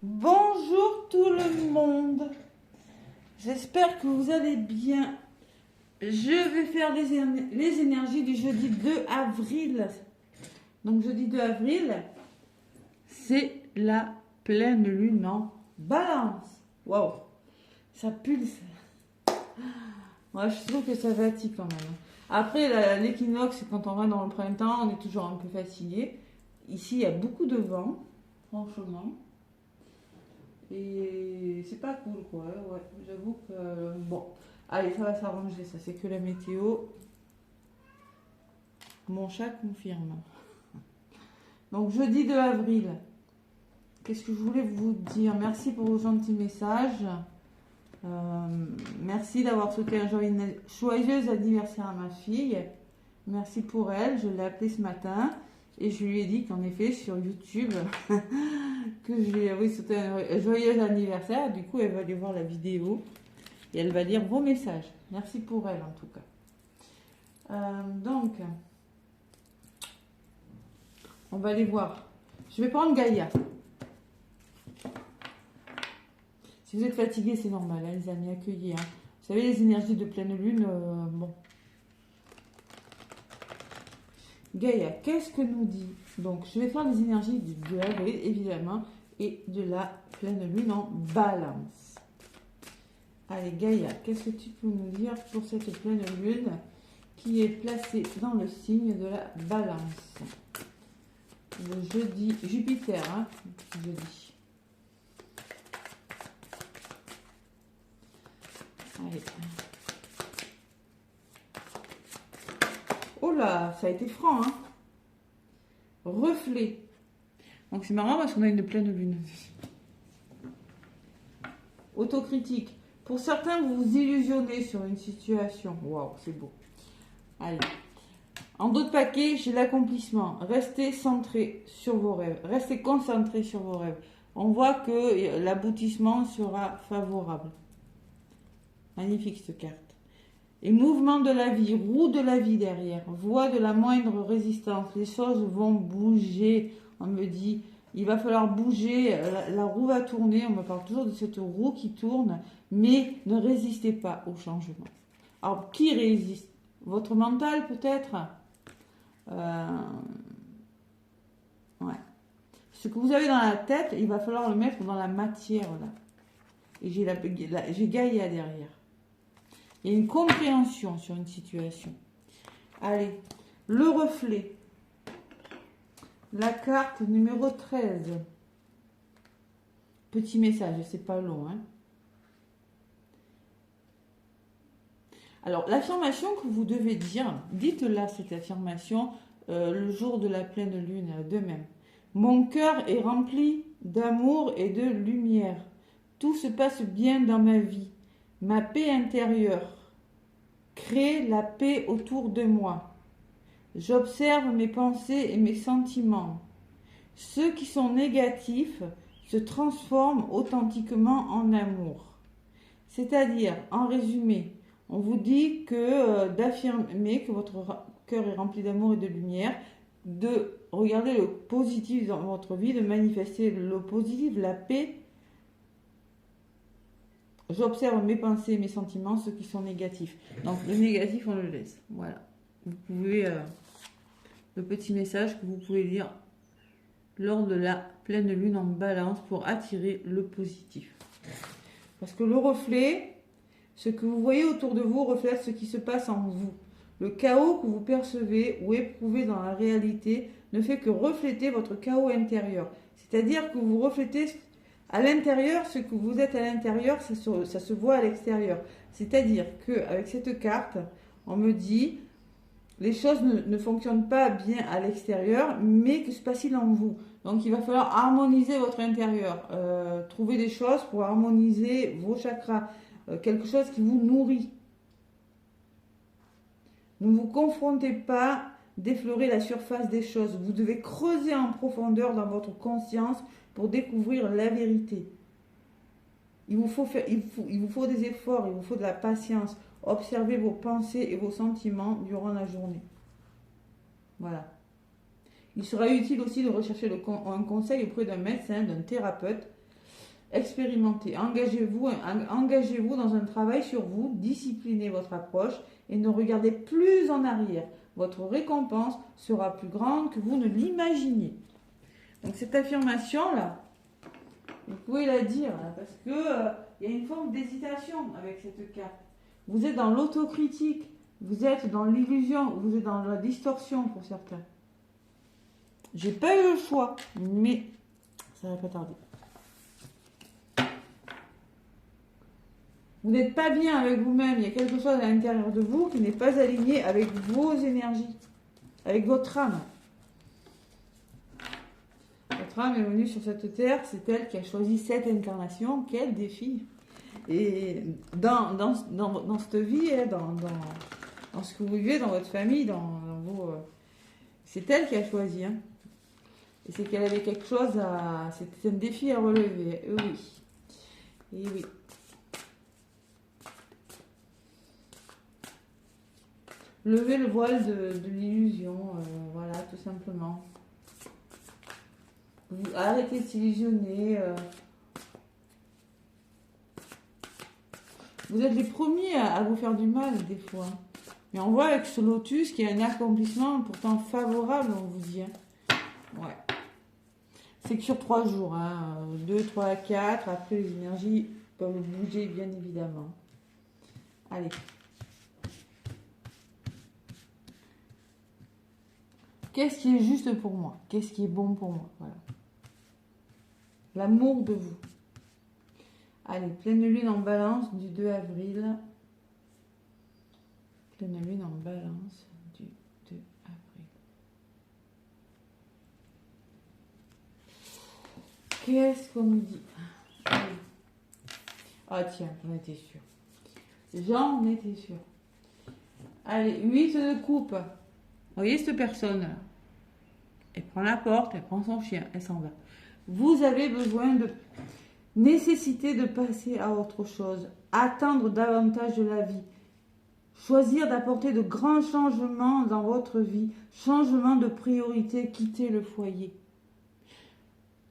Bonjour tout le monde, j'espère que vous allez bien. Je vais faire les énergies du jeudi 2 avril. Donc jeudi 2 avril, c'est la pleine lune en balance. Waouh, ça pulse. Moi je trouve que ça fatigue quand même. Après l'équinoxe, quand on va dans le printemps, on est toujours un peu fatigué. Ici il y a beaucoup de vent, franchement. Et c'est pas cool quoi, ouais, j'avoue que bon, allez, ça va s'arranger, ça c'est que la météo. Mon chat confirme. Donc jeudi 2 avril, qu'est-ce que je voulais vous dire? Merci pour vos gentils messages. Merci d'avoir souhaité un joyeux anniversaire à ma fille. Merci pour elle, je l'ai appelée ce matin. Et je lui ai dit qu'en effet, sur YouTube, que je lui avais souhaité un joyeux anniversaire. Du coup, elle va aller voir la vidéo et elle va lire vos messages. Merci pour elle, en tout cas. Donc, on va aller voir. Je vais prendre Gaïa. Si vous êtes fatigué, c'est normal, hein, les amis, accueillis. Hein. Vous savez, les énergies de pleine lune, bon. Gaïa, qu'est-ce que nous dit? Donc, je vais faire les énergies du 2 avril, évidemment, et de la pleine lune en balance. Allez, Gaïa, qu'est-ce que tu peux nous dire pour cette pleine lune qui est placée dans le signe de la balance? Le jeudi, Jupiter, hein, jeudi. Allez. Oh là, ça a été franc, hein. Reflet. Donc c'est marrant parce qu'on a une pleine lune. Autocritique. Pour certains, vous vous illusionnez sur une situation. Waouh, c'est beau. Allez. En d'autres paquets, j'ai l'accomplissement. Restez centré sur vos rêves. Restez concentré sur vos rêves. On voit que l'aboutissement sera favorable. Magnifique cette carte. Et mouvement de la vie, roue de la vie derrière, voie de la moindre résistance. Les choses vont bouger. On me dit, il va falloir bouger, la roue va tourner. On me parle toujours de cette roue qui tourne, mais ne résistez pas au changement. Alors, qui résiste? Votre mental peut-être? Ouais. Ce que vous avez dans la tête, il va falloir le mettre dans la matière là. Et j'ai Gaïa derrière. Il y a une compréhension sur une situation. Allez, le reflet. La carte numéro 13. Petit message, c'est pas long. Hein. Alors, l'affirmation que vous devez dire, dites-la cette affirmation le jour de la pleine lune, de même. Mon cœur est rempli d'amour et de lumière. Tout se passe bien dans ma vie. Ma paix intérieure crée la paix autour de moi. J'observe mes pensées et mes sentiments. Ceux qui sont négatifs se transforment authentiquement en amour. C'est-à-dire, en résumé, on vous dit que d'affirmer que votre cœur est rempli d'amour et de lumière, de regarder le positif dans votre vie, de manifester le positif, la paix. J'observe mes pensées et mes sentiments, ceux qui sont négatifs. Donc le négatif, on le laisse. Voilà. Vous pouvez, le petit message que vous pouvez lire lors de la pleine lune en balance pour attirer le positif. Parce que le reflet, ce que vous voyez autour de vous reflète ce qui se passe en vous. Le chaos que vous percevez ou éprouvez dans la réalité ne fait que refléter votre chaos intérieur. C'est-à-dire que vous reflétez à l'intérieur, ce que vous êtes à l'intérieur, ça se voit à l'extérieur. C'est-à-dire qu'avec cette carte, on me dit, les choses ne fonctionnent pas bien à l'extérieur, mais que se passe-t-il en vous? Donc il va falloir harmoniser votre intérieur, trouver des choses pour harmoniser vos chakras, quelque chose qui vous nourrit. Ne vous confrontez pas d'effleurer la surface des choses. Vous devez creuser en profondeur dans votre conscience pour découvrir la vérité. Il vous faut des efforts, il vous faut de la patience. Observez vos pensées et vos sentiments durant la journée. Voilà. Il sera utile aussi de rechercher un conseil auprès d'un médecin, d'un thérapeute, expérimentez. Engagez-vous dans un travail sur vous, disciplinez votre approche et ne regardez plus en arrière. Votre récompense sera plus grande que vous ne l'imaginez. Donc cette affirmation-là, vous pouvez la dire, là, parce que y a une forme d'hésitation avec cette carte. Vous êtes dans l'autocritique, vous êtes dans l'illusion, vous êtes dans la distorsion pour certains. J'ai pas eu le choix, mais ça va pas tarder. Vous n'êtes pas bien avec vous-même, il y a quelque chose à l'intérieur de vous qui n'est pas aligné avec vos énergies, avec votre âme. Votre âme est venue sur cette terre, c'est elle qui a choisi cette incarnation. Quel défi! Et dans cette vie, dans ce que vous vivez, dans votre famille, dans vos... c'est elle qui a choisi. Hein. Et c'est qu'elle avait quelque chose à... C'était un défi à relever. Oui. Et oui. Levez le voile de l'illusion. Voilà, tout simplement. Arrêtez de s'illusionner. Vous êtes les premiers à vous faire du mal des fois. Mais on voit avec ce lotus qu'il y a un accomplissement pourtant favorable, on vous dit. Hein. Ouais. C'est que sur 3 jours. Hein. 2, 3, 4. Après, les énergies peuvent bouger, bien évidemment. Allez. Qu'est-ce qui est juste pour moi? Qu'est-ce qui est bon pour moi? Voilà. L'amour de vous. Allez, pleine lune en balance du 2 avril. Pleine lune en balance du 2 avril. Qu'est-ce qu'on nous dit? Ah tiens, j'en étais sûre. J'en étais sûre. Allez, 8 de coupe. Vous voyez cette personne? Elle prend la porte, elle prend son chien, elle s'en va. Vous avez besoin de... Nécessité de passer à autre chose, attendre davantage de la vie, choisir d'apporter de grands changements dans votre vie, changement de priorité, quitter le foyer.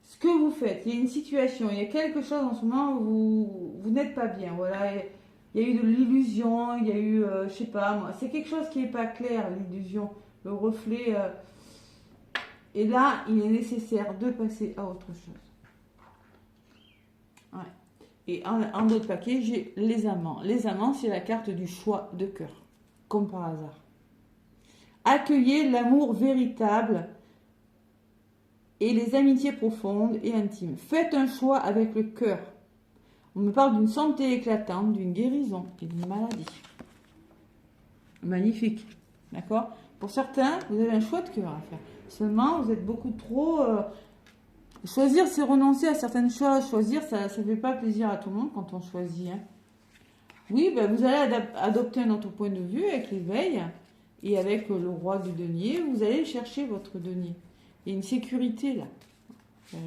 Ce que vous faites, il y a une situation, il y a quelque chose en ce moment où vous n'êtes pas bien, voilà, il y a eu de l'illusion, il y a eu, je sais pas moi, c'est quelque chose qui n'est pas clair, l'illusion, le reflet, et là, il est nécessaire de passer à autre chose. Ouais. Et en d'autres paquets, j'ai les amants. Les amants, c'est la carte du choix de cœur, comme par hasard. Accueillez l'amour véritable et les amitiés profondes et intimes. Faites un choix avec le cœur. On me parle d'une santé éclatante, d'une guérison et d'une maladie. Magnifique, d'accord? Pour certains, vous avez un choix de cœur à faire. Seulement, vous êtes beaucoup trop... Choisir, c'est renoncer à certaines choses. Choisir, ça ne fait pas plaisir à tout le monde quand on choisit. Hein. Oui, ben vous allez adopter un autre point de vue avec l'éveil et avec le roi du denier. Vous allez chercher votre denier. Il y a une sécurité là. Et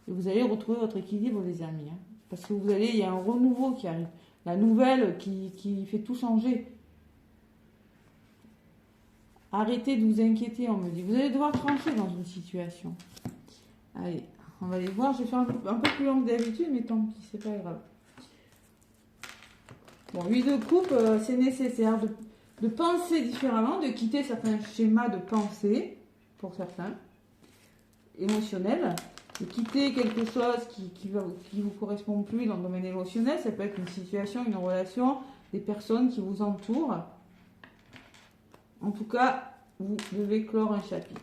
vous allez retrouver votre équilibre, les amis. Hein. Parce que il y a un renouveau qui arrive. La nouvelle qui fait tout changer. Arrêtez de vous inquiéter, on me dit. Vous allez devoir trancher dans une situation. Allez, on va aller voir. Je vais faire un peu plus long que d'habitude, mais tant pis, c'est pas grave. Bon, 8 de coupe, c'est nécessaire de penser différemment, de quitter certains schémas de pensée, pour certains, émotionnels, de quitter quelque chose qui vous correspond plus dans le domaine émotionnel. Ça peut être une situation, une relation, des personnes qui vous entourent. En tout cas, vous devez clore un chapitre.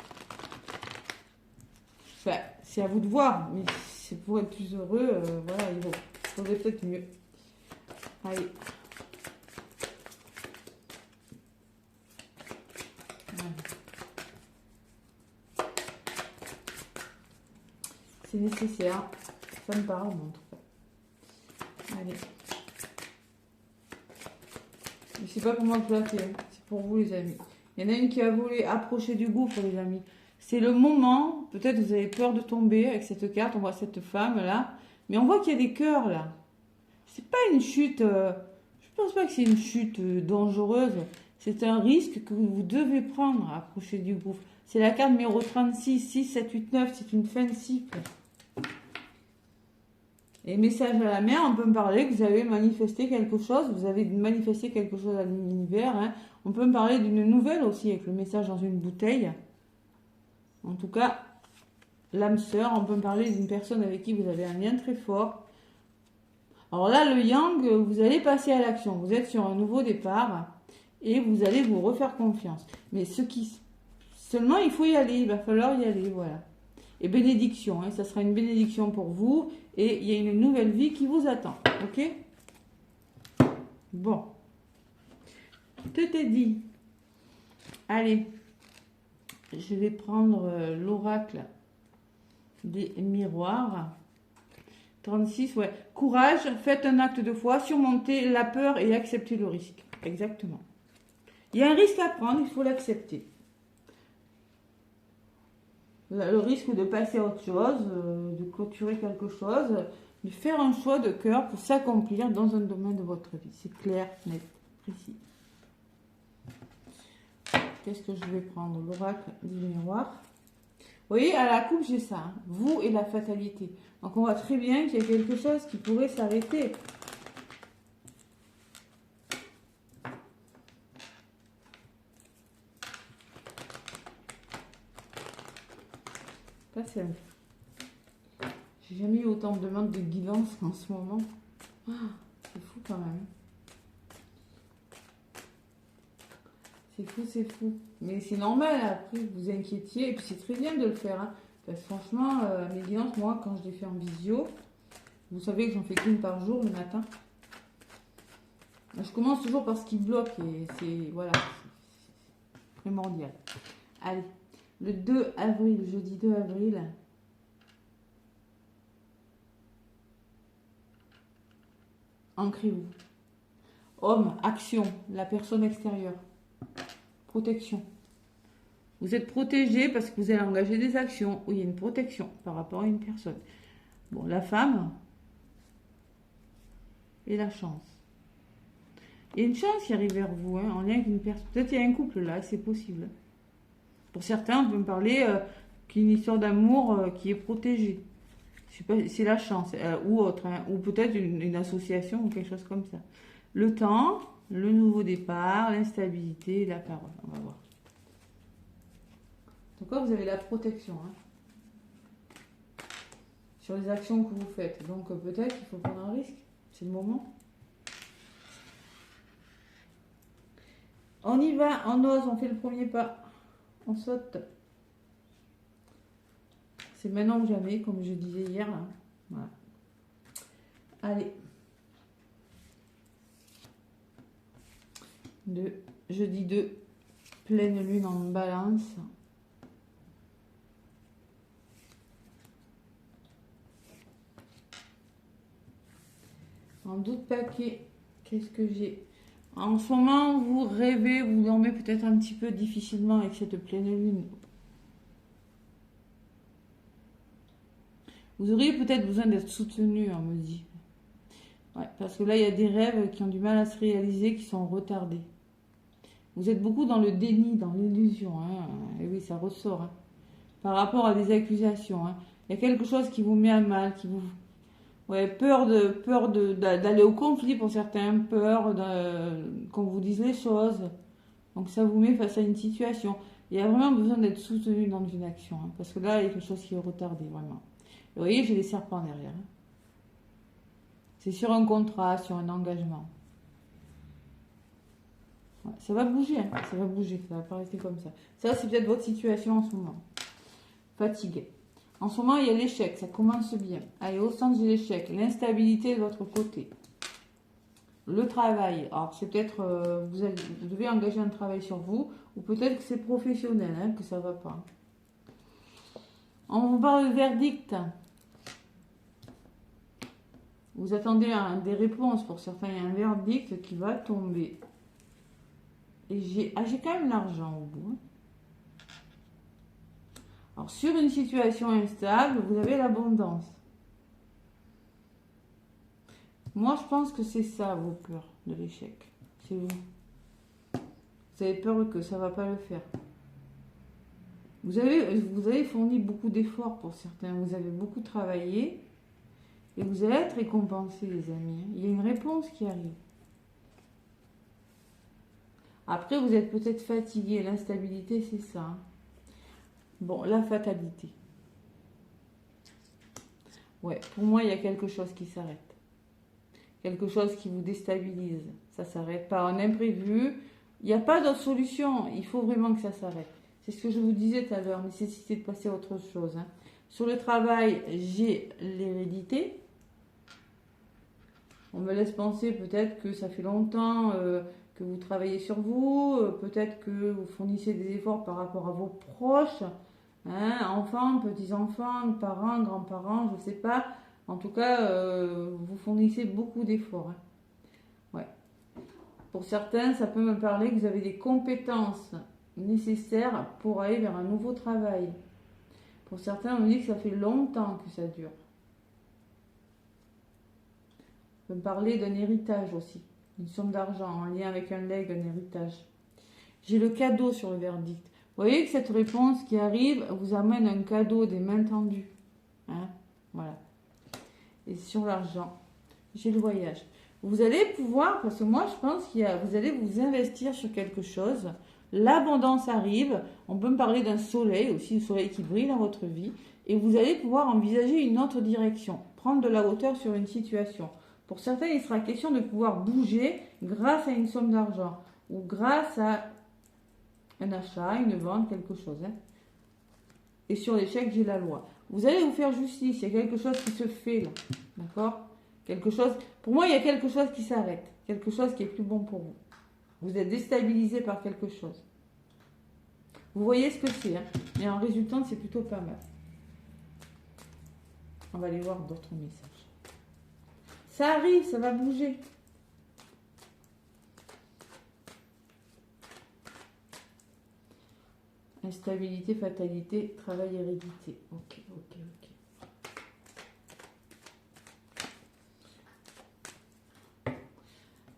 Enfin, c'est à vous de voir, mais c'est pour être plus heureux, voilà, il faudrait peut-être mieux. Allez. C'est nécessaire. Ça me parle, en tout cas. Allez. Mais c'est pas pour moi que je l'ai fait, c'est pour vous, les amis. Il y en a une qui a volé, approcher du gouffre, les amis. C'est le moment, peut-être vous avez peur de tomber avec cette carte, on voit cette femme-là. Mais on voit qu'il y a des cœurs, là. C'est pas une chute, je pense pas que c'est une chute dangereuse. C'est un risque que vous devez prendre à approcher du gouffre. C'est la carte numéro 36, 6, 7, 8, 9, c'est une fin de cycle. Et message à la mer, on peut me parler que vous avez manifesté quelque chose, vous avez manifesté quelque chose à l'univers. Hein. On peut me parler d'une nouvelle aussi avec le message dans une bouteille. En tout cas, l'âme sœur, on peut me parler d'une personne avec qui vous avez un lien très fort. Alors là, le yang, vous allez passer à l'action. Vous êtes sur un nouveau départ et vous allez vous refaire confiance. Mais seulement, il faut y aller, il va falloir y aller, voilà. Et bénédiction, hein, ça sera une bénédiction pour vous et il y a une nouvelle vie qui vous attend, ok? Bon, tout est dit. Allez, je vais prendre l'oracle des miroirs. 36, ouais. Courage, faites un acte de foi, surmontez la peur et acceptez le risque. Exactement. Il y a un risque à prendre, il faut l'accepter. Le risque de passer à autre chose, de clôturer quelque chose, de faire un choix de cœur pour s'accomplir dans un domaine de votre vie. C'est clair, net, précis. Qu'est-ce que je vais prendre? L'oracle du miroir. Vous voyez, à la coupe, j'ai ça. Hein. Vous et la fatalité. Donc, on voit très bien qu'il y a quelque chose qui pourrait s'arrêter. Pas simple. J'ai jamais eu autant de demandes de guidance en ce moment. Ah, c'est fou quand même. C'est fou, c'est fou. Mais c'est normal, après, vous vous inquiétiez. Et puis, c'est très bien de le faire. Hein. Parce que franchement, mes guidances, moi, quand je les fais en visio, vous savez que j'en fais qu'une par jour le matin. Je commence toujours par ce qui bloque. Et c'est, voilà, c'est primordial. Allez, le 2 avril, jeudi 2 avril. Ancrez-vous. Homme, action, la personne extérieure. Protection. Vous êtes protégé parce que vous allez engager des actions où il y a une protection par rapport à une personne. Bon, la femme et la chance. Il y a une chance qui arrive vers vous, hein, en lien avec une personne. Peut-être qu'il y a un couple là, c'est possible. Pour certains, on peut me parler qu'une histoire d'amour qui est protégée. C'est la chance, ou autre, hein, ou peut-être une association ou quelque chose comme ça. Le temps, le nouveau départ, l'instabilité, la parole. On va voir. Donc vous avez la protection hein, sur les actions que vous faites. Donc peut-être qu'il faut prendre un risque. C'est le moment. On y va, on ose, on fait le premier pas. On saute. C'est maintenant ou jamais, comme je disais hier. Hein. Voilà. Allez. Jeudi 2, pleine lune en balance. En doute paquet, qu'est-ce que j'ai? En ce moment, vous rêvez, vous dormez peut-être un petit peu difficilement avec cette pleine lune. Vous auriez peut-être besoin d'être soutenu, on me dit. Ouais, parce que là, il y a des rêves qui ont du mal à se réaliser, qui sont retardés. Vous êtes beaucoup dans le déni, dans l'illusion. Hein. Et oui, ça ressort. Hein. Par rapport à des accusations. Hein. Il y a quelque chose qui vous met à mal, qui vous... Ouais, peur d'aller au conflit pour certains, peur qu'on vous dise les choses. Donc ça vous met face à une situation. Il y a vraiment besoin d'être soutenu dans une action. Hein, parce que là, il y a quelque chose qui est retardé, vraiment. Et vous voyez, j'ai les serpents derrière. Hein. C'est sur un contrat, sur un engagement. Ouais, ça va bouger, hein, ça va bouger, ça va pas rester comme ça. Ça, c'est peut-être votre situation en ce moment. Fatigué. En ce moment, il y a l'échec, ça commence bien. Allez, au sens de l'échec, l'instabilité de votre côté. Le travail, alors c'est peut-être, vous devez engager un travail sur vous, ou peut-être que c'est professionnel, hein, que ça ne va pas. On parle de verdict. Vous attendez des réponses, pour certains, il y a un verdict qui va tomber. Et j'ai quand même l'argent au bout. Hein. Alors, sur une situation instable, vous avez l'abondance. Moi, je pense que c'est ça, vos peurs de l'échec. C'est vous. Vous avez peur que ça ne va pas le faire. Vous avez fourni beaucoup d'efforts pour certains. Vous avez beaucoup travaillé. Et vous allez être récompensé, les amis. Il y a une réponse qui arrive. Après, vous êtes peut-être fatigué. L'instabilité, c'est ça. Hein. Bon, la fatalité. Ouais, pour moi, il y a quelque chose qui s'arrête. Quelque chose qui vous déstabilise. Ça s'arrête par un imprévu. Il n'y a pas d'autre solution. Il faut vraiment que ça s'arrête. C'est ce que je vous disais tout à l'heure. Nécessité de passer à autre chose. Hein. Sur le travail, j'ai l'hérédité. On me laisse penser peut-être que ça fait longtemps que vous travaillez sur vous. Peut-être que vous fournissez des efforts par rapport à vos proches. Hein, enfants, petits-enfants, parents, grands-parents, je ne sais pas. En tout cas, vous fournissez beaucoup d'efforts. Hein. Ouais. Pour certains, ça peut me parler que vous avez des compétences nécessaires pour aller vers un nouveau travail. Pour certains, on me dit que ça fait longtemps que ça dure. On peut me parler d'un héritage aussi. Une somme d'argent en lien avec un legs, un héritage. J'ai le cadeau sur le verdict. Vous voyez que cette réponse qui arrive vous amène un cadeau des mains tendues. Hein, voilà. Et sur l'argent, j'ai le voyage. Vous allez pouvoir, parce que moi je pense vous allez vous investir sur quelque chose. L'abondance arrive. On peut me parler d'un soleil aussi, le soleil qui brille dans votre vie. Et vous allez pouvoir envisager une autre direction. Prendre de la hauteur sur une situation. Pour certains, il sera question de pouvoir bouger grâce à une somme d'argent. Ou grâce à un achat, une vente, quelque chose. Hein. Et sur l'échec, j'ai la loi. Vous allez vous faire justice. Il y a quelque chose qui se fait là. D'accord? Quelque chose. Pour moi, il y a quelque chose qui s'arrête. Quelque chose qui est plus bon pour vous. Vous êtes déstabilisé par quelque chose. Vous voyez ce que c'est. Hein. Mais en résultant, c'est plutôt pas mal. On va aller voir d'autres messages. Ça arrive, ça va bouger. Instabilité, fatalité, travail, hérédité. Ok.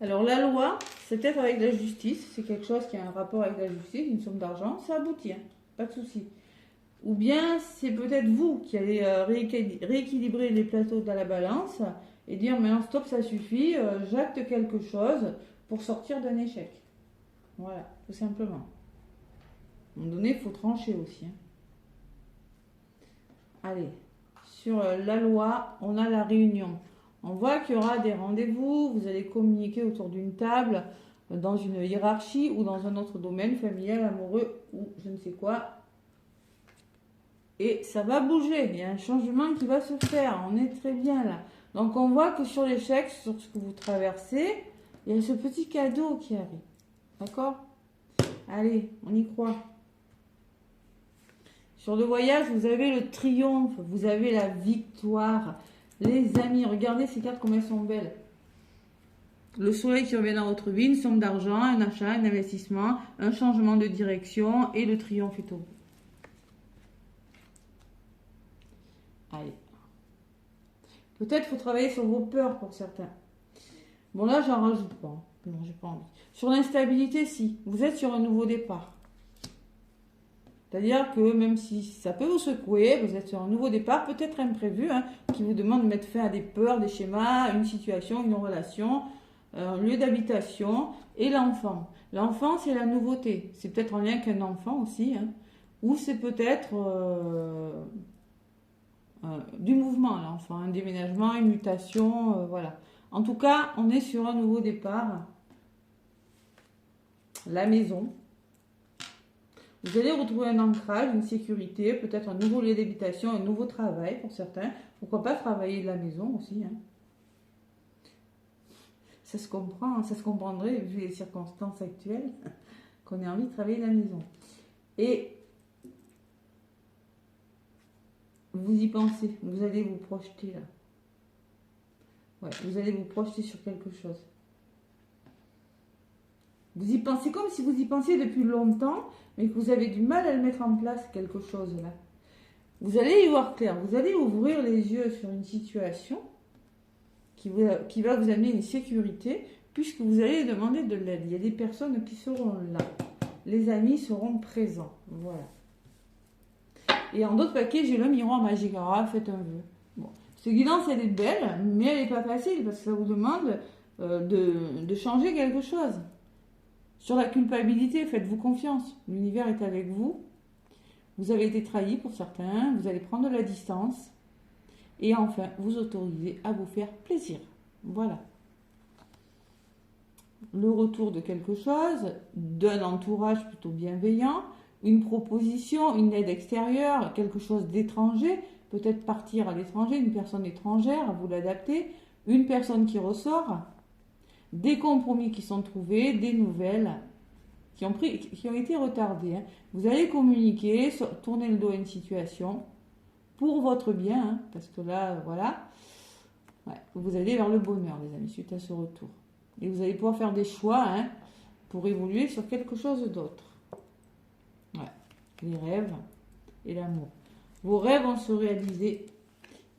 Alors la loi, c'est peut-être avec la justice. C'est quelque chose qui a un rapport avec la justice, une somme d'argent. Ça aboutit, hein, pas de souci. Ou bien c'est peut-être vous qui allez rééquilibrer les plateaux dans la balance et dire maintenant stop, ça suffit, j'acte quelque chose pour sortir d'un échec. Voilà, tout simplement. À un moment donné, il faut trancher aussi. Hein. Allez, sur la loi, on a la réunion. On voit qu'il y aura des rendez-vous, vous allez communiquer autour d'une table, dans une hiérarchie ou dans un autre domaine, familial, amoureux ou je ne sais quoi. Et ça va bouger, il y a un changement qui va se faire, on est très bien là. Donc on voit que sur l'échec, sur ce que vous traversez, il y a ce petit cadeau qui arrive. D'accord? Allez, on y croit. Sur le voyage, vous avez le triomphe, vous avez la victoire. Les amis, regardez ces cartes comme elles sont belles. Le soleil qui revient dans votre vie, une somme d'argent, un achat, un investissement, un changement de direction et le triomphe est au bout. Allez. Peut-être faut travailler sur vos peurs pour certains. Bon là, j'en rajoute pas. Non, j'ai pas envie. Sur l'instabilité, si. Vous êtes sur un nouveau départ. C'est-à-dire que même si ça peut vous secouer, vous êtes sur un nouveau départ, peut-être imprévu, hein, qui vous demande de mettre fin à des peurs, des schémas, une situation, une relation, un lieu d'habitation et l'enfant. L'enfant, c'est la nouveauté. C'est peut-être en lien qu'un enfant aussi, hein, ou c'est peut-être du mouvement, l'enfant, un déménagement, une mutation, voilà. En tout cas, on est sur un nouveau départ. La maison. Vous allez retrouver un ancrage, une sécurité, peut-être un nouveau lieu d'habitation, un nouveau travail pour certains. Pourquoi pas travailler de la maison aussi. Hein. Ça se comprend, ça se comprendrait vu les circonstances actuelles qu'on ait envie de travailler de la maison. Et vous y pensez, vous allez vous projeter là. Ouais, vous allez vous projeter sur quelque chose. Vous y pensez comme si vous y pensiez depuis longtemps, mais que vous avez du mal à le mettre en place, quelque chose là. Vous allez y voir clair, vous allez ouvrir les yeux sur une situation qui va vous amener une sécurité, puisque vous allez demander de l'aide. Il y a des personnes qui seront là. Les amis seront présents. Voilà. Et en d'autres paquets, j'ai le miroir magique. Alors là, faites un vœu. Bon. Cette guidance, elle est belle, mais elle n'est pas facile parce que ça vous demande de changer quelque chose. Sur la culpabilité, faites-vous confiance. L'univers est avec vous. Vous avez été trahi pour certains. Vous allez prendre de la distance. Et enfin, vous autorisez à vous faire plaisir. Voilà. Le retour de quelque chose, d'un entourage plutôt bienveillant, une proposition, une aide extérieure, quelque chose d'étranger, peut-être partir à l'étranger, une personne étrangère, vous l'adaptez, une personne qui ressort, des compromis qui sont trouvés, des nouvelles qui ont été retardées. Hein. Vous allez communiquer, tourner le dos à une situation pour votre bien, hein, parce que là, voilà, ouais, vous allez vers le bonheur, les amis, suite à ce retour. Et vous allez pouvoir faire des choix hein, pour évoluer sur quelque chose d'autre. Ouais. Les rêves et l'amour. Vos rêves vont se réaliser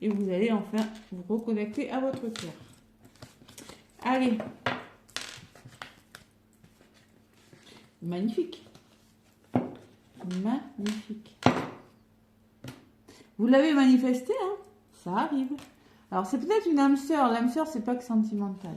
et vous allez enfin vous reconnecter à votre cœur. Allez. Magnifique. Magnifique. Vous l'avez manifesté, hein? Ça arrive. Alors c'est peut-être une âme sœur. L'âme sœur, c'est pas que sentimental.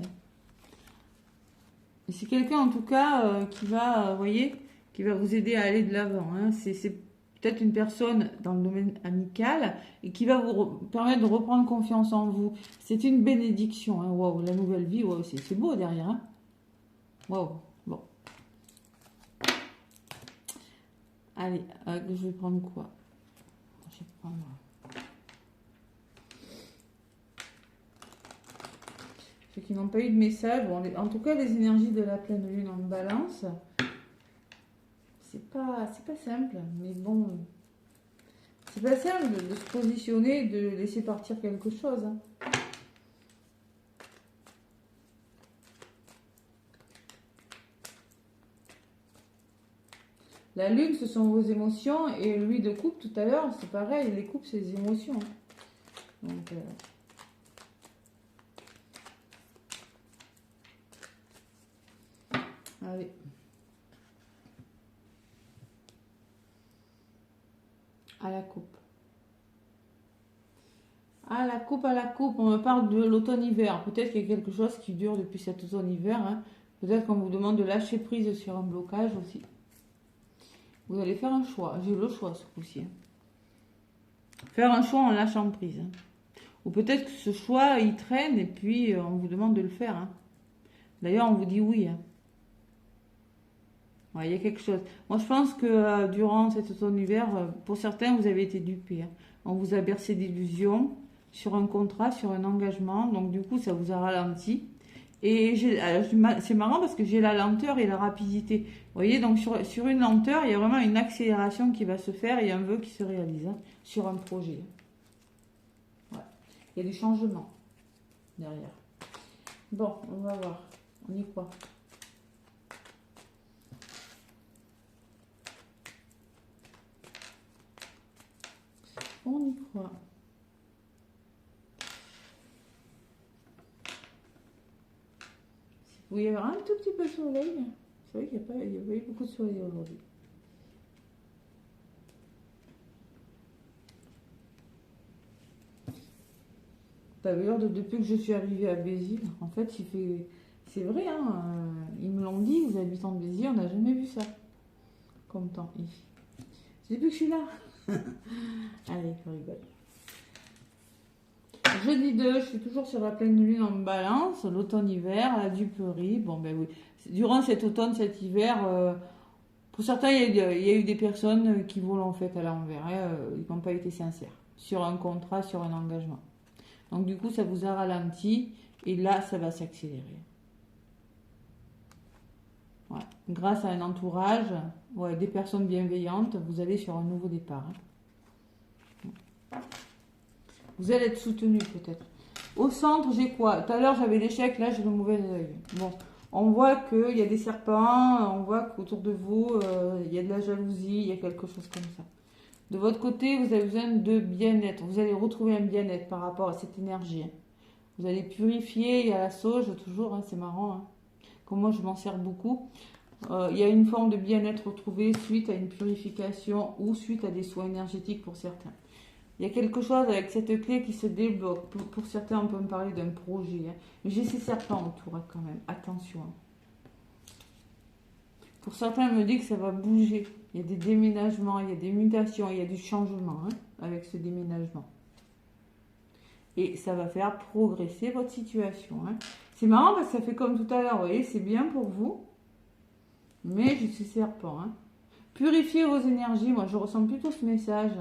C'est quelqu'un en tout cas qui va, voyez, qui va vous aider à aller de l'avant. Hein. C'est peut-être une personne dans le domaine amical et qui va vous permettre de reprendre confiance en vous. C'est une bénédiction. Hein. Waouh, la nouvelle vie, wow, c'est beau derrière. Hein. Waouh, bon. Allez, je vais prendre quoi? Je vais prendre... Ceux qui n'ont pas eu de message, bon, en tout cas les énergies de la pleine lune en balance, c'est pas simple, mais bon, c'est pas simple de se positionner, de laisser partir quelque chose. Hein. La lune, ce sont vos émotions, et lui de coupe tout à l'heure, c'est pareil, les coupes, c'est les émotions. Hein. Donc, allez. À la coupe. À la coupe, à la coupe. On me parle de l'automne-hiver. Peut-être qu'il y a quelque chose qui dure depuis cet automne-hiver. Hein. Peut-être qu'on vous demande de lâcher prise sur un blocage aussi. Vous allez faire un choix. J'ai le choix ce coup-ci. Hein. Faire un choix en lâchant prise. Hein. Ou peut-être que ce choix, il traîne et puis on vous demande de le faire. Hein. D'ailleurs, on vous dit oui. Hein. Ouais, il y a quelque chose. Moi, je pense que durant cet automne-hiver, pour certains, vous avez été dupés. Hein. On vous a bercé d'illusions sur un contrat, sur un engagement. Donc, du coup, ça vous a ralenti. Et c'est marrant parce que j'ai la lenteur et la rapidité. Vous voyez, donc sur une lenteur, il y a vraiment une accélération qui va se faire et un vœu qui se réalise hein, sur un projet. Ouais. Il y a du changement derrière. Bon, on va voir. On y croit. On y croit. Si vous pouvez y avoir un tout petit peu de soleil. C'est vrai qu'il n'y a pas eu beaucoup de soleil aujourd'hui. D'ailleurs, depuis que je suis arrivée à Béziers, en fait, il fait... C'est vrai, hein, ils me l'ont dit, les habitants de Béziers, on n'a jamais vu ça. Comme temps ici. C'est depuis que je suis là. Allez, je rigole. Jeudi 2, je suis toujours sur la pleine lune en balance, l'automne-hiver, la duperie. Bon, ben oui. Durant cet automne, cet hiver, pour certains, il y a eu des personnes qui volent en fait à l'envers. Hein, ils n'ont pas été sincères sur un contrat, sur un engagement. Donc, du coup, ça vous a ralenti et là, ça va s'accélérer. Ouais. Grâce à un entourage, ouais, des personnes bienveillantes, vous allez sur un nouveau départ. Hein. Vous allez être soutenu peut-être. Au centre, j'ai quoi? Tout à l'heure, j'avais l'échec, là, j'ai le mauvais œil. Bon, on voit qu'il y a des serpents, on voit qu'autour de vous, il y a de la jalousie, il y a quelque chose comme ça. De votre côté, vous avez besoin de bien-être. Vous allez retrouver un bien-être par rapport à cette énergie. Hein. Vous allez purifier, il y a la sauge toujours, hein, c'est marrant. Hein. Comme moi, je m'en sers beaucoup. Il y a une forme de bien-être retrouvée suite à une purification ou suite à des soins énergétiques pour certains. Il y a quelque chose avec cette clé qui se débloque. Pour certains, on peut me parler d'un projet. Hein. Mais j'ai ces serpents autour hein, quand même. Attention. Hein. Pour certains, on me dit que ça va bouger. Il y a des déménagements, il y a des mutations, il y a du changement hein, avec ce déménagement. Et ça va faire progresser votre situation. Hein. C'est marrant parce que ça fait comme tout à l'heure. Vous voyez, c'est bien pour vous. Mais j'ai ces serpents. Hein. Purifiez vos énergies. Moi, je ressens plutôt ce message.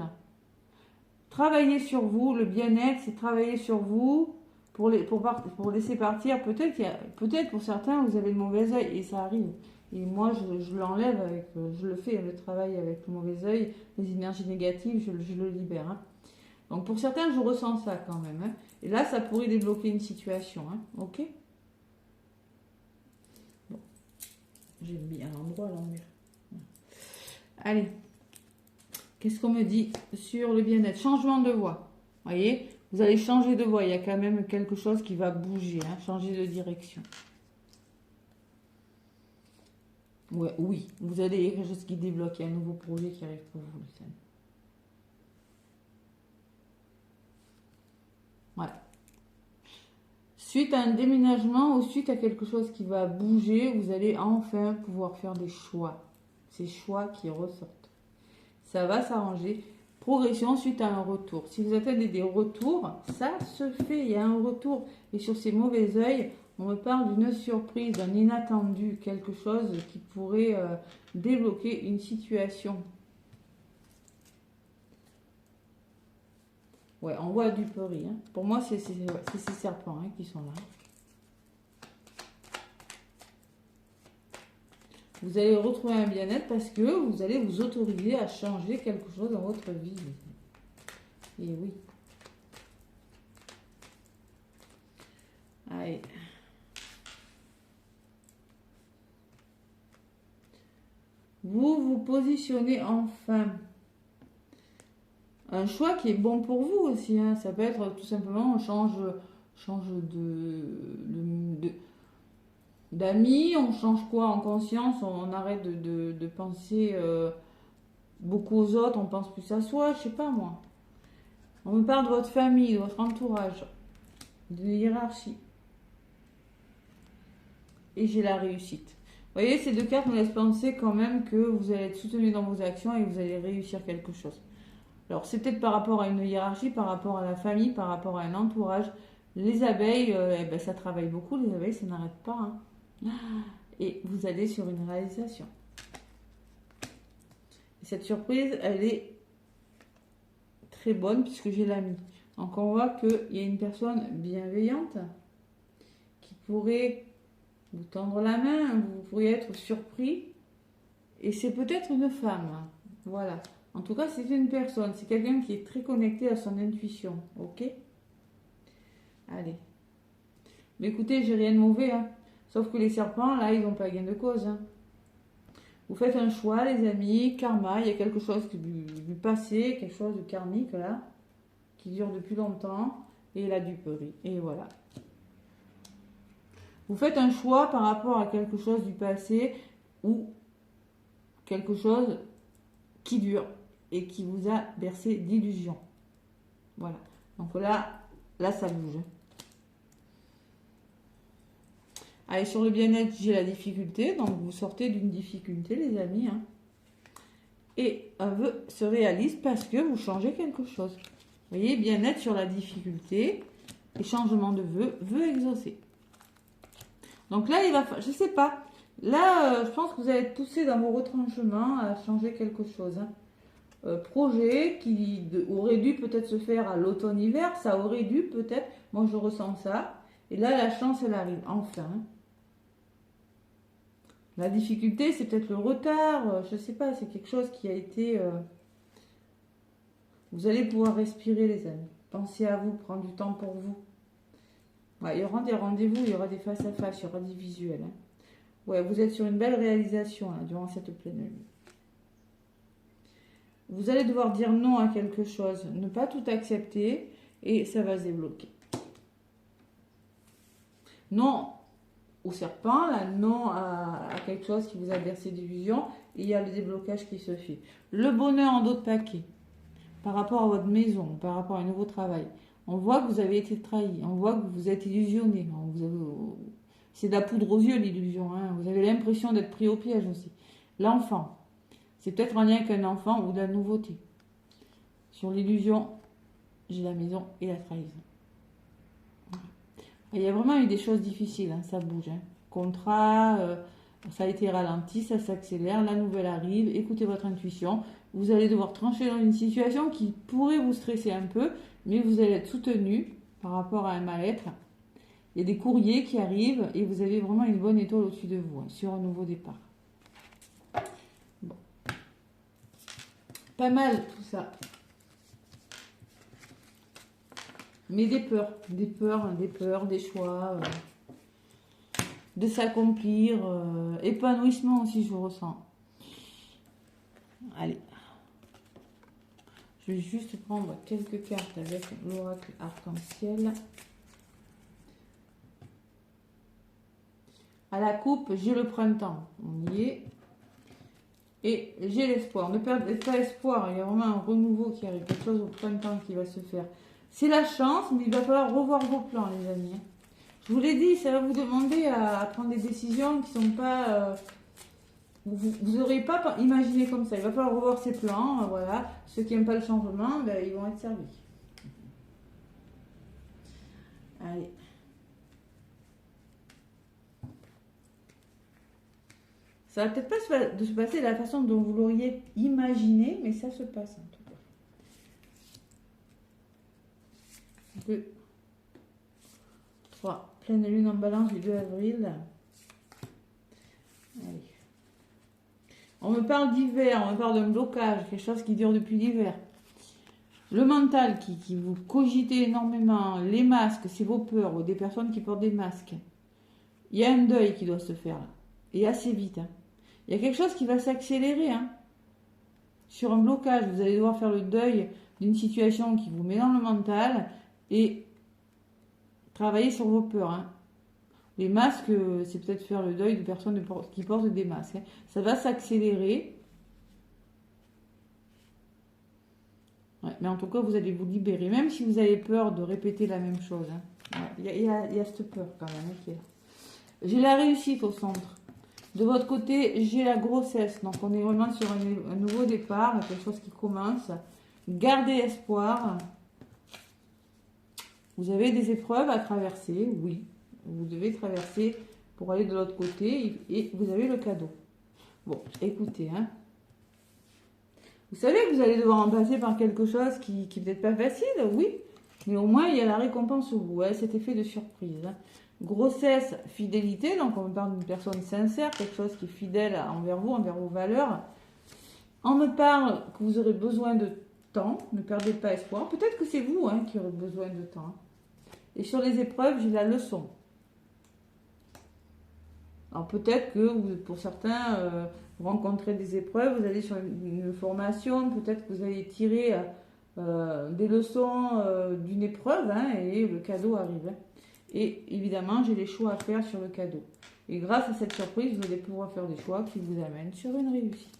Travaillez sur vous. Le bien-être, c'est travailler sur vous pour laisser partir. Peut-être pour certains, vous avez le mauvais œil et ça arrive. Et moi, je l'enlève avec, je le fais, le travail avec le mauvais œil, les énergies négatives, je le libère. Hein. Donc pour certains, je ressens ça quand même. Hein. Et là, ça pourrait débloquer une situation. Hein. Ok. Bon. J'ai mis à l'endroit là. Allez. Qu'est-ce qu'on me dit sur le bien-être? Changement de voie. Vous voyez, vous allez changer de voie. Il y a quand même quelque chose qui va bouger. Hein. Changer de direction. Ouais, oui, vous avez quelque chose qui débloque. Il y a un nouveau projet qui arrive pour vous, les amis. Voilà. Suite à un déménagement ou suite à quelque chose qui va bouger, vous allez enfin pouvoir faire des choix. Ces choix qui ressortent. Ça va s'arranger. Progression suite à un retour. Si vous attendez des retours, ça se fait. Il y a un retour. Et sur ces mauvais œils, on me parle d'une surprise, d'un inattendu, quelque chose qui pourrait débloquer une situation. Ouais, on voit du peri. Hein. Pour moi, c'est ces serpents hein, qui sont là. Vous allez retrouver un bien-être parce que vous allez vous autoriser à changer quelque chose dans votre vie. Et oui. Allez. Vous vous positionnez enfin. Un choix qui est bon pour vous aussi. Hein. Ça peut être tout simplement, on change d'amis, on change quoi en conscience, on arrête de penser beaucoup aux autres, on pense plus à soi, je sais pas moi. On me parle de votre famille, de votre entourage, de hiérarchie. Et j'ai la réussite. Vous voyez, ces deux cartes me laissent penser quand même que vous allez être soutenu dans vos actions et vous allez réussir quelque chose. Alors, c'est peut-être par rapport à une hiérarchie, par rapport à la famille, par rapport à un entourage. Les abeilles, ça travaille beaucoup. Les abeilles, ça n'arrête pas. Hein. Et vous allez sur une réalisation. Et cette surprise, elle est très bonne puisque j'ai l'ami. Donc, on voit qu'il y a une personne bienveillante qui pourrait vous tendre la main. Vous pourriez être surpris. Et c'est peut-être une femme. Voilà. En tout cas, c'est une personne. C'est quelqu'un qui est très connecté à son intuition. Ok? Allez. Mais écoutez, j'ai rien de mauvais. Hein. Sauf que les serpents, là, ils n'ont pas gain de cause. Hein. Vous faites un choix, les amis. Karma, il y a quelque chose du passé, quelque chose de karmique, là, qui dure depuis longtemps. Et la duperie. Et voilà. Vous faites un choix par rapport à quelque chose du passé ou quelque chose qui dure et qui vous a bercé d'illusions. Voilà. Donc là, ça bouge. Allez, sur le bien-être, j'ai la difficulté. Donc, vous sortez d'une difficulté, les amis. Hein. Et un vœu se réalise parce que vous changez quelque chose. Vous voyez, bien-être sur la difficulté. Et changement de vœu exaucé. Donc là, il va... Je sais pas. Là, je pense que vous allez être poussé dans vos retranchements à changer quelque chose. Hein. Projet qui aurait dû peut-être se faire à l'automne-hiver, ça aurait dû peut-être, moi je ressens ça, et là la chance elle arrive, enfin. La difficulté c'est peut-être le retard, je sais pas, c'est quelque chose qui a été... Vous allez pouvoir respirer les amis, pensez à vous, prendre du temps pour vous. Ouais, il y aura des rendez-vous, il y aura des face-à-face, il y aura des visuels. Hein. Ouais, vous êtes sur une belle réalisation là, durant cette pleine lune. Vous allez devoir dire non à quelque chose, ne pas tout accepter et ça va se débloquer. Non au serpent, là, non à quelque chose qui vous a bercé d'illusions et il y a le déblocage qui se fait. Le bonheur en d'autres paquets. par rapport à votre maison, par rapport à un nouveau travail. On voit que vous avez été trahi, on voit que vous êtes illusionné. C'est de la poudre aux yeux l'illusion, hein. Vous avez l'impression d'être pris au piège aussi. L'enfant, c'est peut-être en lien avec un enfant ou de la nouveauté. Sur l'illusion, j'ai la maison et la trahison. Il y a vraiment eu des choses difficiles, hein, ça bouge. Hein. Contrat, ça a été ralenti, ça s'accélère, la nouvelle arrive, écoutez votre intuition. Vous allez devoir trancher dans une situation qui pourrait vous stresser un peu, mais vous allez être soutenu par rapport à un mal-être. Il y a des courriers qui arrivent et vous avez vraiment une bonne étoile au-dessus de vous, hein, sur un nouveau départ. Bon. Pas mal tout ça. Mais des peurs, des choix, de s'accomplir, épanouissement aussi, je ressens. Allez. Je vais juste prendre quelques cartes avec l'oracle arc-en-ciel. À la coupe, j'ai le printemps. On y est. Et j'ai l'espoir. Ne perdez pas espoir. Il y a vraiment un renouveau qui arrive. Quelque chose au printemps qui va se faire. C'est la chance, mais il va falloir revoir vos plans, les amis. Je vous l'ai dit, ça va vous demander à prendre des décisions qui ne sont pas... vous n'aurez pas imaginé comme ça. Il va falloir revoir ces plans. Voilà. Ceux qui n'aiment pas le changement, ben, ils vont être servis. Allez. Ça va peut-être pas se passer de la façon dont vous l'auriez imaginé, mais ça se passe en tout cas. 2, 3. Pleine lune en balance du 2 avril. Allez. On me parle d'hiver, on me parle d'un blocage, quelque chose qui dure depuis l'hiver. Le mental qui vous cogitez énormément, les masques, c'est vos peurs, ou des personnes qui portent des masques. Il y a un deuil qui doit se faire là, et assez vite. Hein. Il y a quelque chose qui va s'accélérer. Hein. Sur un blocage, vous allez devoir faire le deuil d'une situation qui vous met dans le mental et travailler sur vos peurs. Hein. Les masques, c'est peut-être faire le deuil de personnes qui portent des masques. Hein. Ça va s'accélérer. Ouais, mais en tout cas, vous allez vous libérer. Même si vous avez peur de répéter la même chose. Hein. Ouais, il y a cette peur quand même. Hein, j'ai la réussite au centre. De votre côté, j'ai la grossesse. Donc, on est vraiment sur un nouveau départ, quelque chose qui commence. Gardez espoir. Vous avez des épreuves à traverser, oui. Vous devez traverser pour aller de l'autre côté et vous avez le cadeau. Bon, écoutez, hein. Vous savez que vous allez devoir en passer par quelque chose qui n'est peut-être pas facile, oui. Mais au moins, il y a la récompense au bout, hein, cet effet de surprise. Hein. Grossesse, fidélité, donc on parle d'une personne sincère, quelque chose qui est fidèle envers vous, envers vos valeurs. On me parle que vous aurez besoin de temps, ne perdez pas espoir. Peut-être que c'est vous hein, qui aurez besoin de temps. Et sur les épreuves, j'ai la leçon. Alors peut-être que pour certains, vous rencontrez des épreuves, vous allez sur une formation, peut-être que vous allez tirer des leçons d'une épreuve hein, et le cadeau arrive. Hein. Et évidemment, j'ai les choix à faire sur le cadeau. Et grâce à cette surprise, vous allez pouvoir faire des choix qui vous amènent sur une réussite.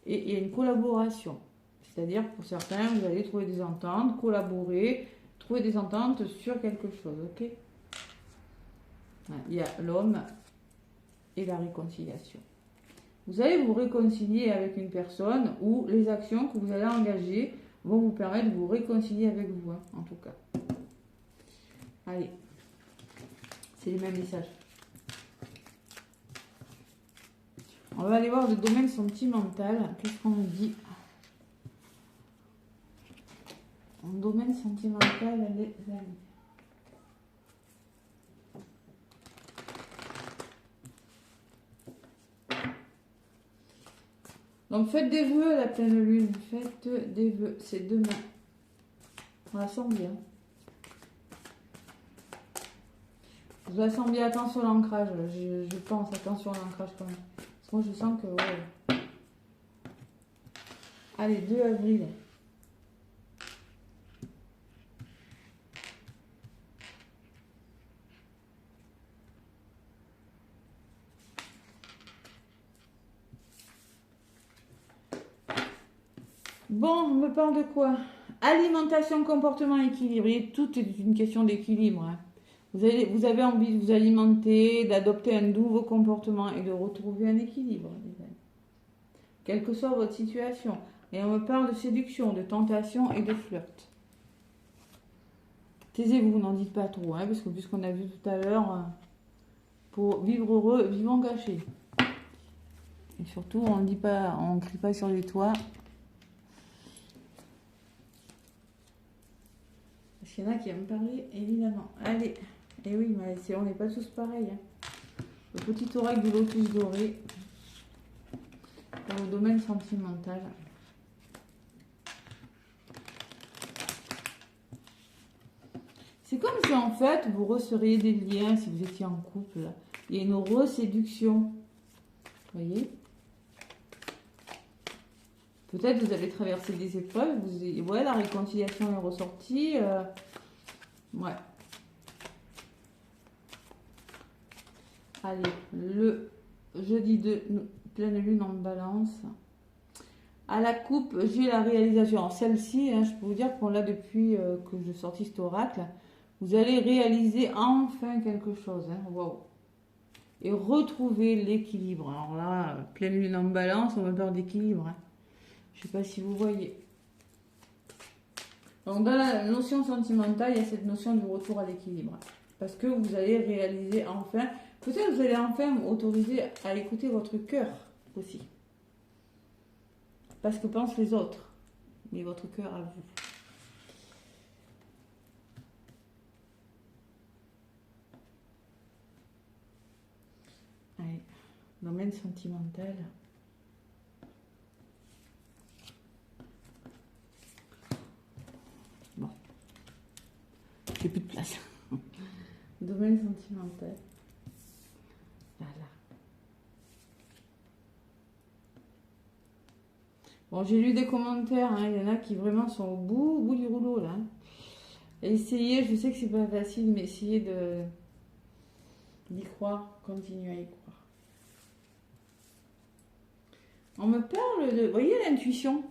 Et il y a une collaboration. C'est-à-dire, pour certains, vous allez trouver des ententes, collaborer, trouver des ententes sur quelque chose. Ok ? Il y a l'homme et la réconciliation. Vous allez vous réconcilier avec une personne ou les actions que vous allez engager vont vous permettre de vous réconcilier avec vous, hein, en tout cas. Allez, c'est les mêmes messages. On va aller voir le domaine sentimental. Qu'est-ce qu'on nous dit? En domaine sentimental, les amis. Donc faites des vœux à la pleine lune. Faites des vœux. C'est demain. On la sent bien. Je la sens bien. Attention à l'ancrage. Je pense. Attention à l'ancrage quand même. Parce que moi je sens que... Ouais. Allez, 2 avril. Bon, on me parle de quoi? Alimentation, comportement équilibré. Tout est une question d'équilibre, hein. Vous avez envie de vous alimenter, d'adopter un nouveau comportement et de retrouver un équilibre, les amis. Quelle que soit votre situation. Et on me parle de séduction, de tentation et de flirt. Taisez-vous, n'en dites pas trop, hein, parce que puisqu'on a vu tout à l'heure, pour vivre heureux, vivons gâchés. Et surtout, on ne dit pas, on ne crie pas sur les toits. Parce qu'il y en a qui aiment parler, évidemment. Allez, et oui, mais on n'est pas tous pareils, hein. Le petit oracle du lotus doré dans le domaine sentimental. C'est comme si en fait vous resserriez des liens si vous étiez en couple. Là. Il y a une reséduction. Vous voyez? Peut-être vous avez traversé des épreuves. Ouais, la réconciliation est ressortie. Ouais. Allez, le jeudi de pleine lune en balance. À la coupe, j'ai la réalisation. Alors celle-ci, hein, je peux vous dire qu'on l'a depuis que je sortis cet oracle. Vous allez réaliser enfin quelque chose. Hein. Waouh. Et retrouver l'équilibre. Alors là, pleine lune en balance, on va parler d'équilibre. Hein. Je ne sais pas si vous voyez. Donc dans la notion sentimentale, il y a cette notion du retour à l'équilibre. Parce que vous allez réaliser enfin, peut-être vous allez enfin autoriser à écouter votre cœur aussi. Parce que pensent les autres, mais votre cœur à vous. Allez, domaine sentimental. Bon, j'ai plus de place. Domaine sentimental. Voilà. Bon, j'ai lu des commentaires, hein. Il y en a qui vraiment sont au bout du rouleau là. Essayez, je sais que c'est pas facile, mais essayez d'y croire, continuez à y croire. On me parle de, vous voyez l'intuition.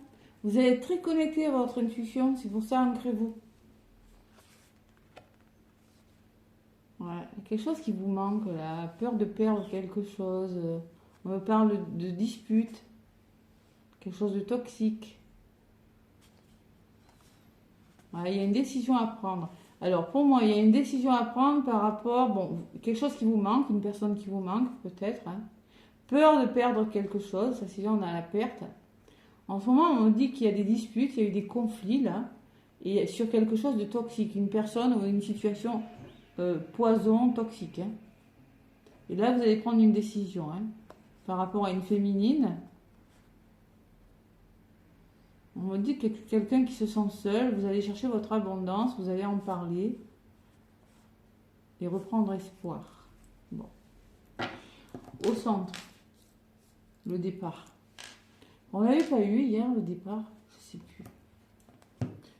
Vous êtes très connecté à votre intuition, c'est pour ça ancrez-vous. Ouais, quelque chose qui vous manque, la peur de perdre quelque chose. On me parle de dispute, quelque chose de toxique. Ouais, il y a une décision à prendre. Alors pour moi, il y a une décision à prendre par rapport, bon, quelque chose qui vous manque, une personne qui vous manque peut-être. Hein. Peur de perdre quelque chose, ça c'est là on a la perte. En ce moment, on dit qu'il y a des disputes, il y a eu des conflits là, et sur quelque chose de toxique, une personne ou une situation poison, toxique. Hein. Et là, vous allez prendre une décision hein, par rapport à une féminine. On me dit que quelqu'un qui se sent seul, vous allez chercher votre abondance, vous allez en parler et reprendre espoir. Bon. Au centre, le départ. On n'avait pas eu hier le départ, je ne sais plus.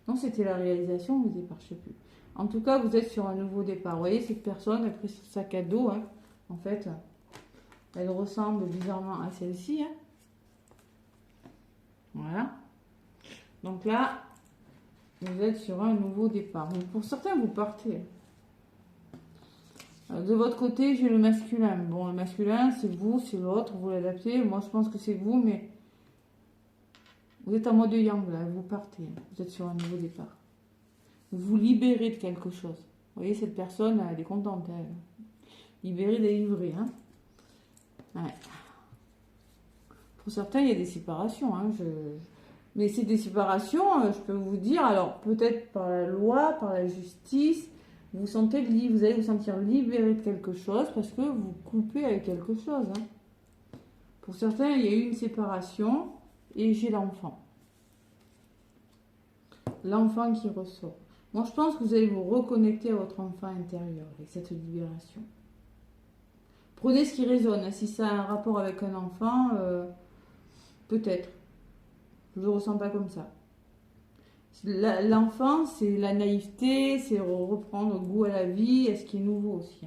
Non, c'était la réalisation, le départ, je ne sais plus. En tout cas, vous êtes sur un nouveau départ. Vous voyez, cette personne a pris son sac à dos. Hein. En fait, elle ressemble bizarrement à celle-ci. Hein. Voilà. Donc là, vous êtes sur un nouveau départ. Donc pour certains, vous partez. De votre côté, j'ai le masculin. Bon, le masculin, c'est vous, c'est l'autre, vous l'adaptez. Moi, je pense que c'est vous, mais vous êtes en mode yang, là, vous partez. Vous êtes sur un nouveau départ. Vous vous libérez de quelque chose. Vous voyez, cette personne, elle est contente. Elle. Libérée, délivrée. Hein. Ouais. Pour certains, il y a des séparations. Hein. Mais c'est des séparations, je peux vous dire, alors peut-être par la loi, par la justice, vous sentez vous allez vous sentir libéré de quelque chose parce que vous coupez avec quelque chose. Hein. Pour certains, il y a eu une séparation et j'ai l'enfant. L'enfant qui ressort. Moi, je pense que vous allez vous reconnecter à votre enfant intérieur avec cette libération. Prenez ce qui résonne. Hein. Si ça a un rapport avec un enfant, peut-être. Je ne le ressens pas comme ça. L'enfant, c'est la naïveté, c'est reprendre goût à la vie, et ce qui est nouveau aussi.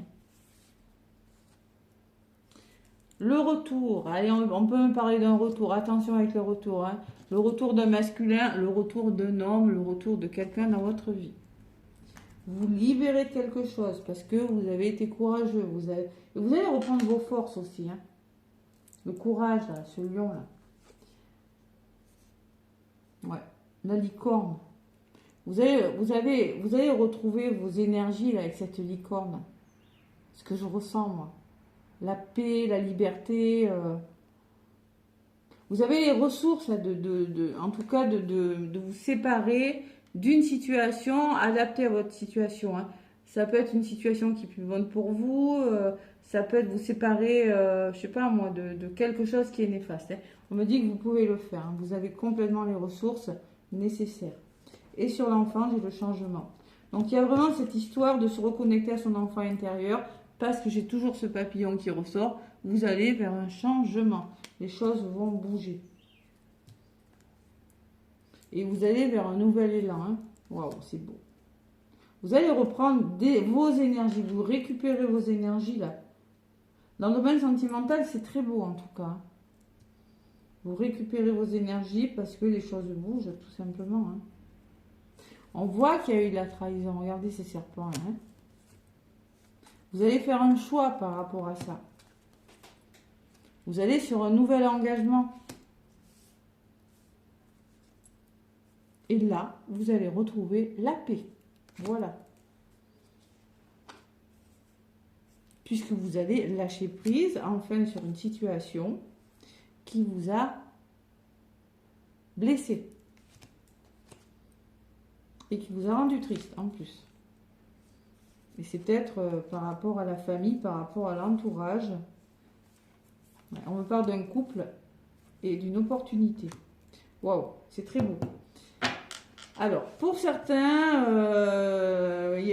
Le retour, allez, on peut me parler d'un retour. Attention avec le retour. Hein. Le retour d'un masculin, le retour d'un homme, le retour de quelqu'un dans votre vie. Vous libérez de quelque chose parce que vous avez été courageux. Vous allez reprendre vos forces aussi. Hein. Le courage, là, ce lion-là. Ouais, la licorne. Vous allez retrouver vos énergies là, avec cette licorne. Ce que je ressens, moi. La paix, la liberté. Vous avez les ressources, là, en tout cas, de vous séparer d'une situation adaptée à votre situation. Hein. Ça peut être une situation qui est plus bonne pour vous. Ça peut être vous séparer, je sais pas moi, de quelque chose qui est néfaste. Hein. On me dit que vous pouvez le faire. Hein. Vous avez complètement les ressources nécessaires. Et sur l'enfant, j'ai le changement. Donc il y a vraiment cette histoire de se reconnecter à son enfant intérieur. Parce que j'ai toujours ce papillon qui ressort. Vous allez vers un changement. Les choses vont bouger. Et vous allez vers un nouvel élan. Hein. Waouh, c'est beau. Vous allez reprendre vos énergies. Vous récupérez vos énergies là. Dans le domaine sentimental, c'est très beau en tout cas. Vous récupérez vos énergies parce que les choses bougent tout simplement. Hein. On voit qu'il y a eu de la trahison. Regardez ces serpents là. Hein. Vous allez faire un choix par rapport à ça. Vous allez sur un nouvel engagement. Et là, vous allez retrouver la paix. Voilà. Puisque vous allez lâcher prise, enfin, sur une situation qui vous a blessé. Et qui vous a rendu triste, en plus. Et c'est peut-être par rapport à la famille, par rapport à l'entourage. On me parle d'un couple et d'une opportunité. Waouh, c'est très beau. Alors, pour certains,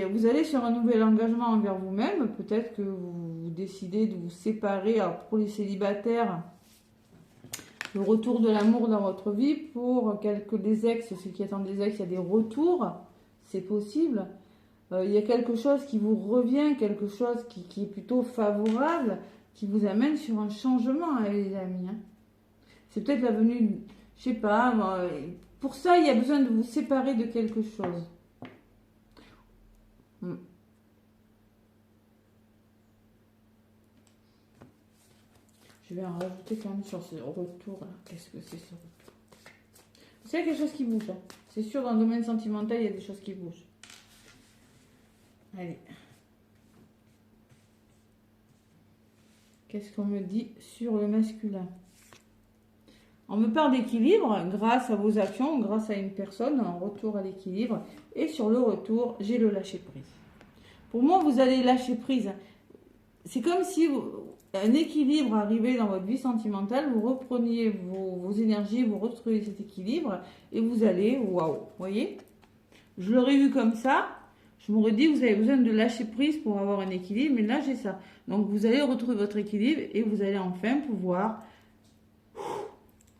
vous allez sur un nouvel engagement envers vous-même. Peut-être que vous décidez de vous séparer. Alors, pour les célibataires, le retour de l'amour dans votre vie. Pour des ex, ceux qui attendent des ex, il y a des retours. C'est possible. Il y a quelque chose qui vous revient, quelque chose qui est plutôt favorable, qui vous amène sur un changement, hein, les amis. Hein. C'est peut-être la venue, je sais pas, pour ça, il y a besoin de vous séparer de quelque chose. Je vais en rajouter quand même sur ce retour. Qu'est-ce que c'est ce retour? C'est quelque chose qui bouge. Hein. C'est sûr, dans le domaine sentimental, il y a des choses qui bougent. Allez. Qu'est-ce qu'on me dit sur le masculin? On me parle d'équilibre grâce à vos actions, grâce à une personne, en retour à l'équilibre. Et sur le retour, j'ai le lâcher prise. Pour moi, vous allez lâcher prise. C'est comme si un équilibre arrivait dans votre vie sentimentale, vous repreniez vos énergies, vous retrouvez cet équilibre et vous allez, waouh, vous voyez? Je l'aurais vu comme ça. Je m'aurais dit, vous avez besoin de lâcher prise pour avoir un équilibre, mais là, j'ai ça. Donc, vous allez retrouver votre équilibre et vous allez enfin pouvoir,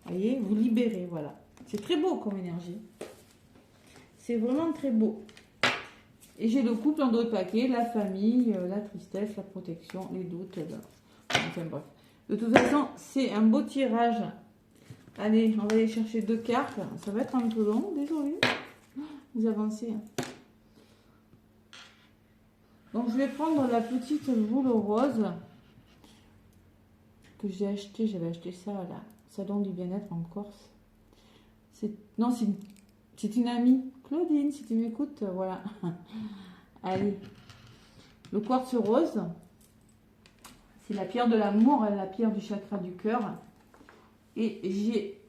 voyez, vous libérer, voilà. C'est très beau comme énergie. C'est vraiment très beau. Et j'ai le couple en 2 paquets, la famille, la tristesse, la protection, les doutes. Enfin bref. De toute façon, c'est un beau tirage. Allez, on va aller chercher 2 cartes. Ça va être un peu long, désolé. Vous avancez. Donc, je vais prendre la petite boule rose que j'ai acheté. J'avais acheté ça à la Salon du Bien-être en Corse. Non, c'est une amie. Claudine, si tu m'écoutes, voilà. Allez. Le quartz rose, c'est la pierre de l'amour, la pierre du chakra du cœur. Et j'ai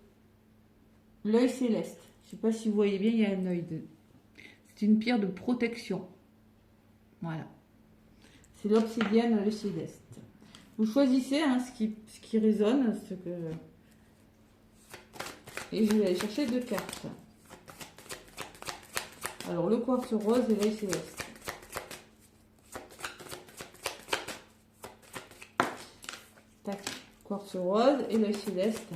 l'œil céleste. Je ne sais pas si vous voyez bien, il y a un œil. C'est une pierre de protection. Voilà. C'est l'obsidienne, l'œil céleste. Vous choisissez hein, ce qui résonne. Et je vais aller chercher 2 cartes. Alors, le quartz rose et l'œil céleste. Tac. Quartz rose et l'œil céleste.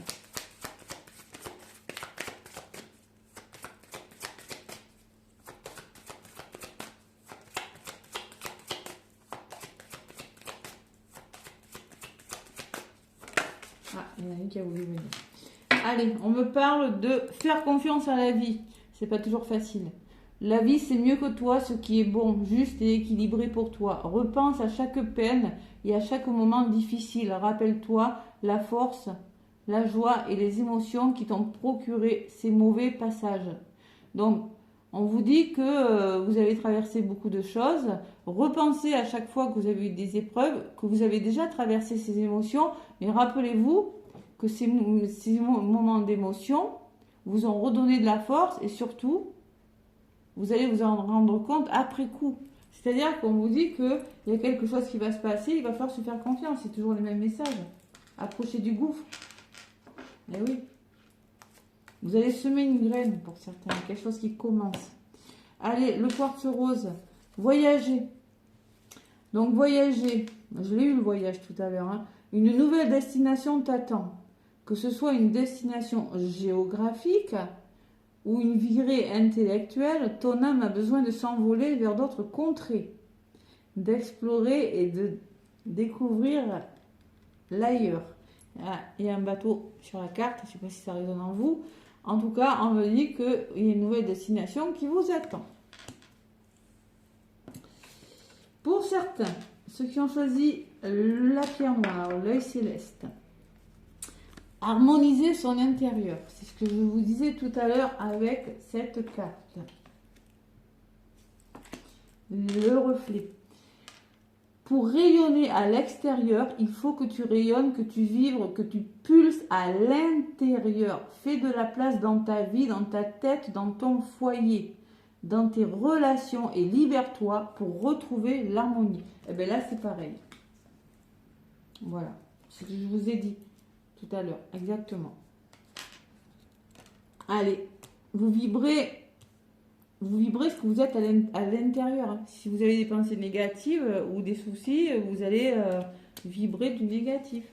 Il y en a une qui a voulu venir. Allez, on me parle de faire confiance à la vie. C'est pas toujours facile. La vie, c'est mieux que toi, ce qui est bon, juste et équilibré pour toi. Repense à chaque peine et à chaque moment difficile. Rappelle-toi la force, la joie et les émotions qui t'ont procuré ces mauvais passages. Donc, on vous dit que vous avez traversé beaucoup de choses. Repensez à chaque fois que vous avez eu des épreuves, que vous avez déjà traversé ces émotions. Mais rappelez-vous que ces moments d'émotion vous ont redonné de la force et surtout, vous allez vous en rendre compte après coup. C'est-à-dire qu'on vous dit qu'il y a quelque chose qui va se passer, il va falloir se faire confiance. C'est toujours les mêmes messages. Approchez du gouffre. Eh oui. Vous allez semer une graine pour certains, quelque chose qui commence. Allez, le quartz rose. Voyager. Donc voyager. Je l'ai eu le voyage tout à l'heure. Hein. Une nouvelle destination t'attend. Que ce soit une destination géographique ou une virée intellectuelle, ton âme a besoin de s'envoler vers d'autres contrées, d'explorer et de découvrir l'ailleurs. Il y a un bateau sur la carte, je ne sais pas si ça résonne en vous. En tout cas, on me dit qu'il y a une nouvelle destination qui vous attend. Pour certains, ceux qui ont choisi la pierre noire, l'œil céleste, harmoniser son intérieur. C'est ce que je vous disais tout à l'heure avec cette carte. Le reflet. Pour rayonner à l'extérieur, il faut que tu rayonnes, que tu vibres, que tu pulses à l'intérieur. Fais de la place dans ta vie, dans ta tête, dans ton foyer, dans tes relations et libère-toi pour retrouver l'harmonie. Et bien là, c'est pareil. Voilà, ce que je vous ai dit tout à l'heure, exactement. Allez, vous vibrez ce que vous êtes à l'intérieur. Hein. Si vous avez des pensées négatives ou des soucis, vous allez vibrer du négatif.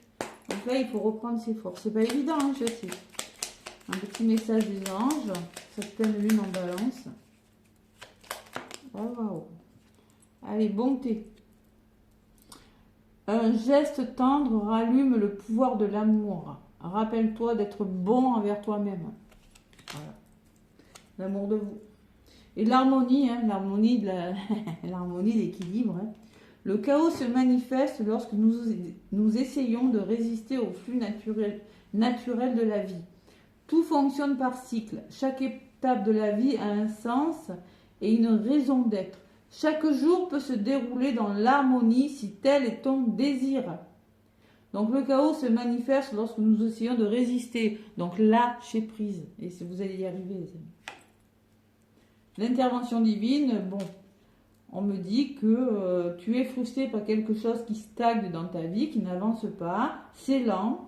Donc là, il faut reprendre ses forces. C'est pas évident, hein, je sais. Un petit message des anges. Cette pleine lune en balance. Oh, wow. Allez, bonté. Un geste tendre rallume le pouvoir de l'amour. Rappelle-toi d'être bon envers toi-même. Voilà. L'amour de vous. Et l'harmonie, hein, l'harmonie l'équilibre. Hein. Le chaos se manifeste lorsque nous essayons de résister au flux naturel de la vie. Tout fonctionne par cycle. Chaque étape de la vie a un sens et une raison d'être. Chaque jour peut se dérouler dans l'harmonie si tel est ton désir. Donc le chaos se manifeste lorsque nous essayons de résister. Donc lâchez prise. Et vous allez y arriver, les amis. L'intervention divine, bon, on me dit que tu es frustré par quelque chose qui stagne dans ta vie, qui n'avance pas, c'est lent.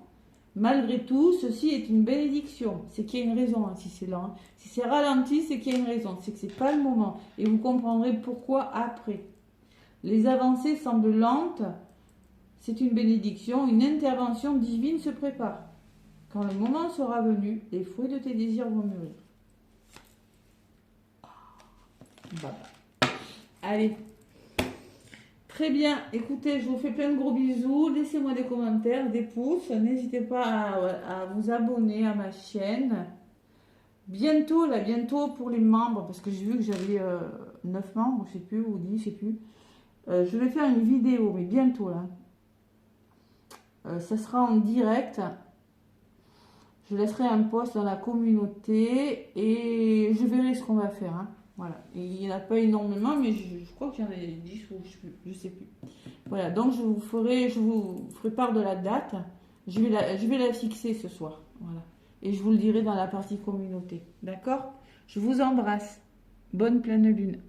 Malgré tout, ceci est une bénédiction. C'est qu'il y a une raison, hein, si c'est lent. Hein. Si c'est ralenti, c'est qu'il y a une raison. C'est que ce n'est pas le moment. Et vous comprendrez pourquoi après. Les avancées semblent lentes. C'est une bénédiction. Une intervention divine se prépare. Quand le moment sera venu, les fruits de tes désirs vont mûrir. Allez, très bien, écoutez, je vous fais plein de gros bisous, laissez-moi des commentaires, des pouces, n'hésitez pas à vous abonner à ma chaîne. Bientôt pour les membres, parce que j'ai vu que j'avais 9 membres, je sais plus, ou 10, je sais plus. Je vais faire une vidéo, mais bientôt là. Ça sera en direct. Je laisserai un post dans la communauté et je verrai ce qu'on va faire. Hein. Voilà. Et il n'y en a pas énormément, mais je crois qu'il y en a 10 ou je sais plus. Voilà, donc je vous ferai part de la date. Je vais la fixer ce soir. Voilà. Et je vous le dirai dans la partie communauté. D'accord? Je vous embrasse. Bonne pleine lune.